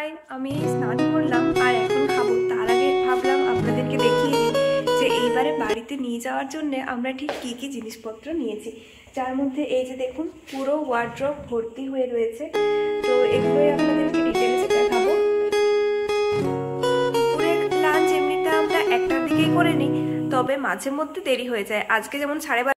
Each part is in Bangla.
হাই, আমি স্নান করলাম আর এখন খাবো। তার আগে ভাবলাম আপনাদেরকে দেখিয়ে দিই যে এইবারে বাড়িতে নিয়ে যাওয়ার জন্য আমরা ঠিক কী কী জিনিসপত্র নিয়েছি, যার মধ্যে এই যে দেখুন পুরো ওয়ার্ড্রপ ভর্তি হয়ে রয়েছে। তো এগুলোই আপনাদেরকে ডিটেলসে দেখাবো। দুপুরের লাঞ্চ এমনিতে আমরা 1টার দিকেই করে নিই, তবে মাঝে মধ্যে দেরি হয়ে যায়। আজকে যেমন 12:30।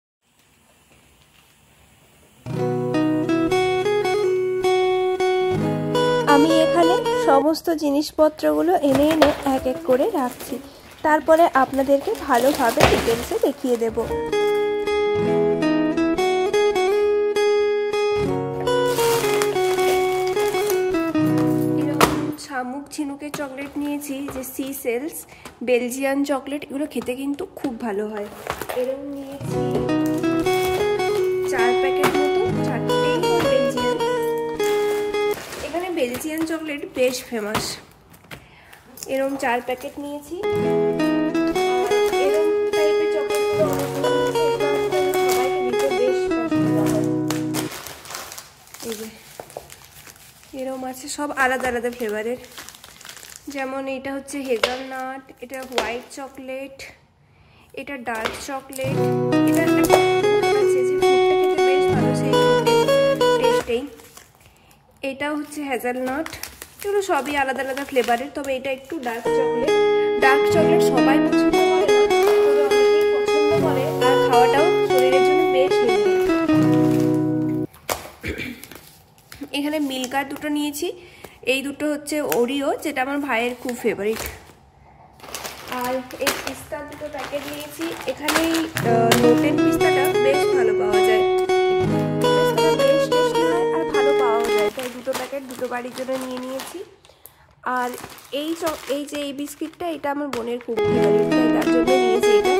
আমি এখানে সমস্ত জিনিসপত্রগুলো এনে এনে এক এক করে রাখছি, তারপরে আপনাদেরকে ভালোভাবে ডিটেলসে দেখিয়ে দেব। এরকম শামুক ঝিনুকের চকলেট নিয়েছি, যে সি সেলস বেলজিয়ান চকলেট, এগুলো খেতে কিন্তু খুব ভালো হয়। এরকম নিয়েছি 4 প্যাকেট মতো, 4টেই বেলজিয়ান। এখানে বেলজিয়ান চকলেট বেশ ফেমাস। এরকম 4 প্যাকেট নিয়েছি। এরকম টাইপের চকলেটগুলো সবাইকে দিতে বেশ পছন্দ হয়। এই যে এরকম আছে, সব আলাদা আলাদা ফ্লেভারের। যেমন এটা হচ্ছে হেজেলনাট, এটা হোয়াইট চকলেট, এটা ডার্ক চকলেট, এটা আছে যে ফুডটা খেতে বেশ ভালো, সেই টেস্টেই। এটা হচ্ছে হেজেলনাট। এগুলো সবই আলাদা আলাদা ফ্লেভারের, তবে এটা একটু ডার্ক চকলেট। ডার্ক চকলেট সবাই পছন্দ করে না, তবে অনেকেই পছন্দ করে, আর খাওয়াটাও শরীরের জন্য বেশ হেলদি। এখানে মিল্কার দুটো নিয়েছি, এই দুটো হচ্ছে ওরিও, যেটা আমার ভাইয়ের খুব ফেভারিট। আর এই পিস্তা দুটো প্যাকেট নিয়েছি। এখানে নোটেন পিস্তাটা বেশ ভালো পাওয়া যায়, বেশ টেস্টি হয় আর ভালো পাওয়া যায়, তাই দুটো প্যাকেট দুটো বাড়ির জন্য নিয়ে নিয়েছি। আর এই যে এই বিস্কিটটা, এটা আমার বোনের খুব ফেভারিট, তাই তার জন্য নিয়েছি। এটা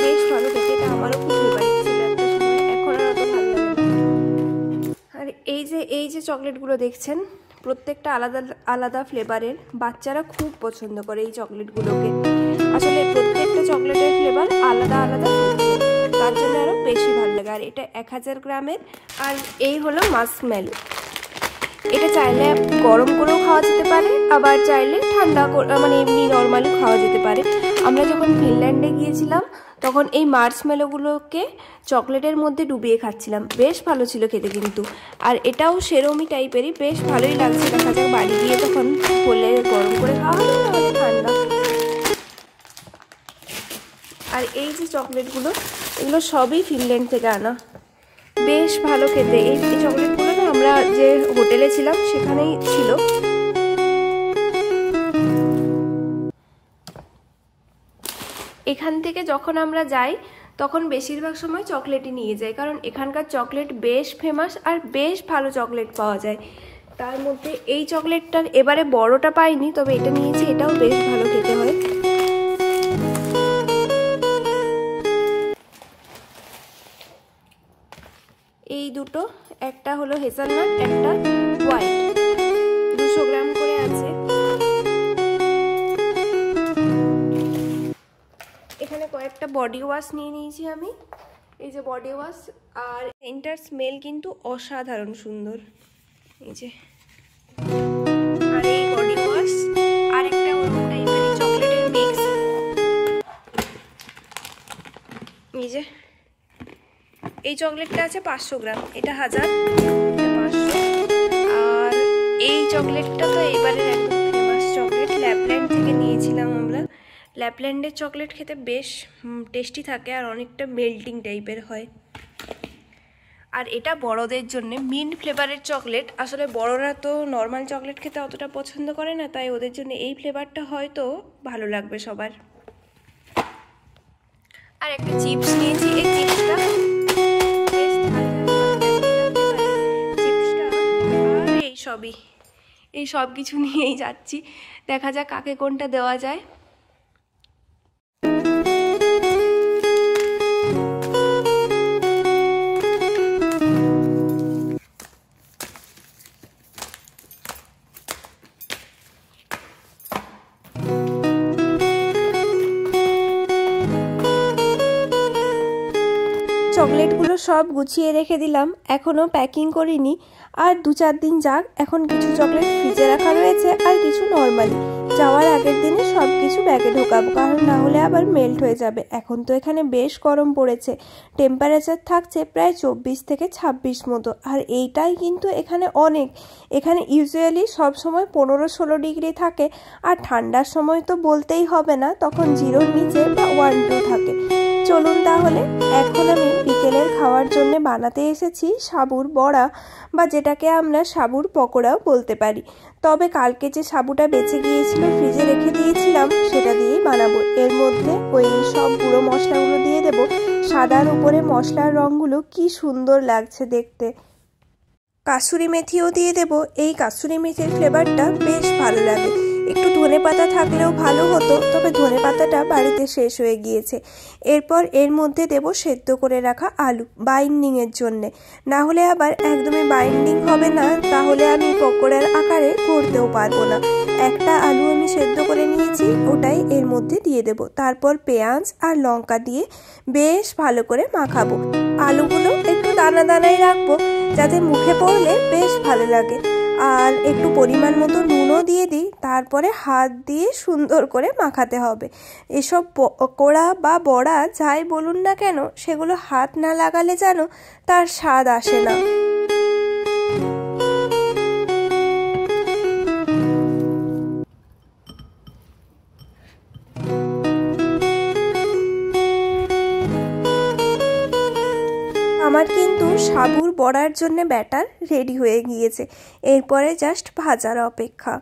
বেশ ভালো খেতে, এটা আমারও খুব ফেভারিট ছিল একটা সময়, এখন আর অত ভালো লাগে না। আর এই যে চকলেটগুলো দেখছেন, প্রত্যেকটা আলাদা আলাদা ফ্লেভারের। বাচ্চারা খুব পছন্দ করে এই চকলেটগুলোকে। আসলে প্রত্যেকটা চকলেটের ফ্লেভার আলাদা আলাদা, তার জন্য আরও বেশি ভালো লাগে। আর এটা 1000 গ্রামের। আর এই হলো মাস্কমেলো। এটা চাইলে গরম করেও খাওয়া যেতে পারে, আবার চাইলে ঠান্ডা মানে এমনি নর্মালি খাওয়া যেতে পারে। আমরা যখন ফিনল্যান্ডে গিয়েছিলাম তখন এই মার্শমেলোগুলোকে চকলেটের মধ্যে ডুবিয়ে খাচ্ছিলাম, বেশ ভালো ছিল খেতে কিন্তু। আর এটাও সেরমই টাইপেরই, বেশ ভালোই লাগছে। দেখা যাক বাড়ি গিয়ে তখন হলে গরম করে খাওয়া হবে, তাহলে ঠান্ডা। আর এই যে চকলেটগুলো, এগুলো সবই ফিনল্যান্ড থেকে আনা, বেশ ভালো খেতে। এই চকলেটগুলো না আমরা যে হোটেলে ছিলাম সেখানেই ছিল। এখান থেকে যখন আমরা যাই তখন বেশিরভাগ সময় চকলেটই নিয়ে যাই, কারণ এখানকার চকলেট বেশ ফেমাস আর বেশ ভালো চকলেট পাওয়া যায়। তার মধ্যে এই চকলেটটার এবারে বড়টা পাইনি, তবে এটা নিয়েছি, এটাও বেশ ভালো খেতে হয়। এই দুটো, একটা হলো হেজেলনাট, একটা হোয়াইট, 200 গ্রাম করে আছে। এখানে কয়েকটা বডি ওয়াশ নিয়ে নিয়েছি আমি, এই যে বডি ওয়াশ। আর সেন্টার স্মেল কিন্তু অসাধারণ সুন্দর, এই যে। আর এই বডি ওয়াশ, আর একটা ওরকম টাইপের চকলেটের মিক্স, এই যে। এই চকলেটটা আছে 500 গ্রাম, এটা 1000, এটা 500। আর এই চকলেটটা তো এবারে একদম ফেমাস চকলেট, ল্যাপল্যান্ড থেকে নিয়েছিলাম আমরা। ল্যাপল্যান্ডের চকলেট খেতে বেশ টেস্টি থাকে আর অনেকটা মেল্টিং টাইপের হয়। আর এটা বড়দের জন্য মিন্ট ফ্লেভারের চকলেট। আসলে বড়রা তো নর্মাল চকলেট খেতে অতটা পছন্দ করে না, তাই ওদের জন্য এই ফ্লেভারটা হয়তো ভালো লাগবে সবার। আর একটা চিপস নিয়েছি, এই চিপসটা এই সব কিছু নিয়েই যাচ্ছি, দেখা যাক কাকে কোনটা দেওয়া যায়। চকলেটগুলো সব গুছিয়ে রেখে দিলাম, এখনও প্যাকিং করিনি। আর 2-4 দিন যাক, এখন কিছু চকলেট ফ্রিজে রাখা রয়েছে আর কিছু নর্মালি। যাওয়ার আগের দিনে সব কিছু ব্যাগে ঢোকাবো, কারণ না হলে আবার মেল্ট হয়ে যাবে। এখন তো এখানে বেশ গরম পড়েছে, টেম্পারেচার থাকছে প্রায় 24 থেকে 26 মতো। আর এইটাই কিন্তু এখানে অনেক। এখানে ইউজুয়ালি সব সময় 15-16 ডিগ্রি থাকে, আর ঠান্ডার সময় তো বলতেই হবে না, তখন 0-র নিচে বা 1-2 থাকে। চলুন তাহলে, এখন আমি বিকেলের খাওয়ার জন্য বানাতে এসেছি সাবুর বড়া, বা যেটাকে আমরা সাবুর পকোড়াও বলতে পারি। তবে কালকে যে সাবুটা বেঁচে গিয়েছিল ফ্রিজে রেখে দিয়েছিলাম, সেটা দিয়েই বানাবো। এর মধ্যে ওই সব গুঁড়ো মশলাগুলো দিয়ে দেবো। সাদার উপরে মশলার রঙগুলো কি সুন্দর লাগছে দেখতে। কাসুরি মেথিও দিয়ে দেবো। এই কাসুরি মেথির ফ্লেভারটা বেশ ভালো লাগে। একটু ধনেপাতা থাকলেও ভালো হতো, তবে ধনেপাতাটা বাড়িতে শেষ হয়ে গিয়েছে। এরপর এর মধ্যে দেব সেদ্ধ করে রাখা আলু, বাইন্ডিংয়ের জন্যে। না হলে আবার একদমই বাইন্ডিং হবে না, তাহলে আমি পকোড়ার আকারে করতেও পারবো না। একটা আলু আমি সেদ্ধ করে নিয়েছি, ওটাই এর মধ্যে দিয়ে দেব। তারপর পেঁয়াজ আর লঙ্কা দিয়ে বেশ ভালো করে মাখাবো। আলুগুলো একটু দানা দানাই রাখবো, যাতে মুখে পড়লে বেশ ভালো লাগে। আর একটু পরিমাণ মতো নুনও দিয়ে দিই। তারপরে হাত দিয়ে সুন্দর করে মাখাতে হবে। এসব পকোড়া বা বড়া যাই বলুন না কেন, সেগুলো হাত না লাগালে যেন তার স্বাদ আসে না। আমার কিন্তু সাবুর বড়ার জন্য ব্যাটার রেডি হয়ে গিয়েছে, এরপরে জাস্ট ভাজার অপেক্ষা।